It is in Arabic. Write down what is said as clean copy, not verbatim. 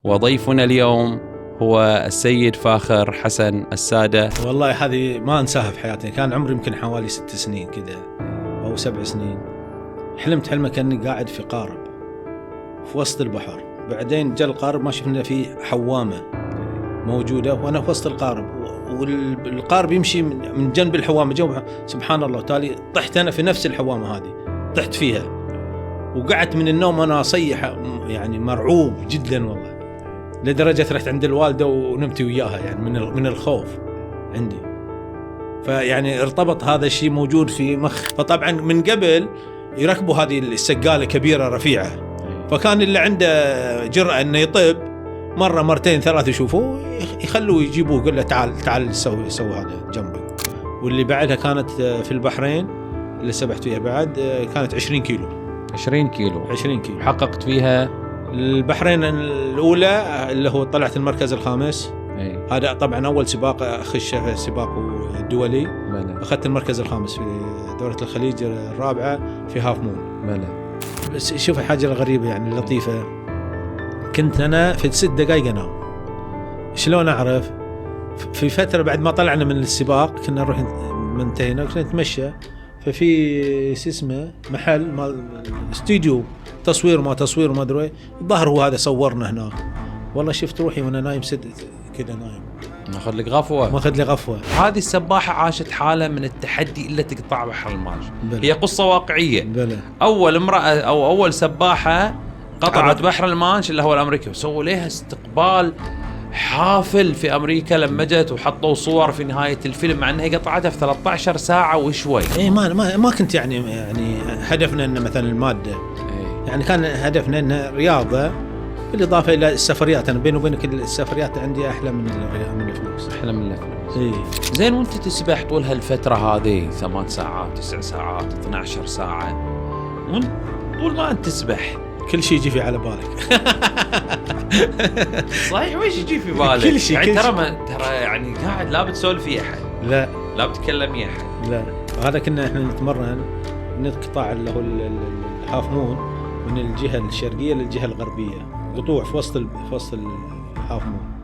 وضيفنا اليوم هو السيد فاخر حسن السادة. والله هذه ما أنساها في حياتي. كان عمري يمكن حوالي 6 سنين كده أو 7 سنين. حلمت حلمة كأني قاعد في قارب في وسط البحر. بعدين جاء القارب ما شفنا فيه حوامة موجودة وأنا في وسط القارب، والقارب يمشي من جنب الحوامة سبحان الله. تالي طحت أنا في نفس الحوامة هذه، طحت فيها وقعدت من النوم وأنا أصيح يعني مرعوب جدا والله، لدرجة رحت عند الوالدة ونمت وياها يعني من الخوف عندي. فيعني ارتبط هذا الشيء موجود في مخ. فطبعا من قبل يركبوا هذه السقالة كبيرة رفيعة، فكان اللي عنده جرأة انه يطب مرة مرتين 3 يشوفوه يخلوه يجيبوه، يقول له تعال سوي هذا جنبك. واللي بعدها كانت في البحرين اللي سبحت فيها بعد، كانت 20 كيلو. 20 كيلو حققت فيها البحرين الأولى اللي هو طلعت المركز الخامس. هذا طبعا أول سباق أخشه سباق دولي. أخذت المركز الخامس في دورة الخليج الرابعة في هاف مون. بس شوف الحاجة الغريبة يعني اللطيفة، كنت أنا في 6 دقائق أنام. شلون أعرف؟ في فترة بعد ما طلعنا من السباق كنا نروح منتهينا وكنا نتمشى، ففي اسمه محل مال استوديو تصوير ما ادري، الظاهر هو هذا صورنا هناك. والله شفت روحي وانا نايم كذا نايم، ماخذ لي غفوه. هذه السباحه عاشت حاله من التحدي الا تقطع بحر الماج. هي قصه واقعيه. اول امراه او اول سباحه قطعت بحر المانش اللي هو الامريكي، وسووا لها استقبال حافل في أمريكا لما جت، وحطوا صور في نهاية الفيلم مع أنها قطعتها في 13 ساعة وشوي. ما كنت يعني هدفنا إن مثلا المادة. يعني كان هدفنا إن رياضة بالإضافة إلى السفريات. أنا بيني وبينك السفريات عندي أحلى من الفلوس. زين، وأنت تسبح طول هالفترة هذه 8 ساعات 9 ساعات 12 ساعة، طول ما أنت تسبح كل شيء يجي في على بالك. صحيح، ويش يجي في بالك؟ كل شيء يعني ترى يعني قاعد لا بتسولف فيه أحد، لا بتكلم فيه أحد. لا، هذا كنا احنا نتمرن نقطع اللي هو الهاف مون من الجهة الشرقية للجهة الغربية، قطوع في وسط الهاف مون.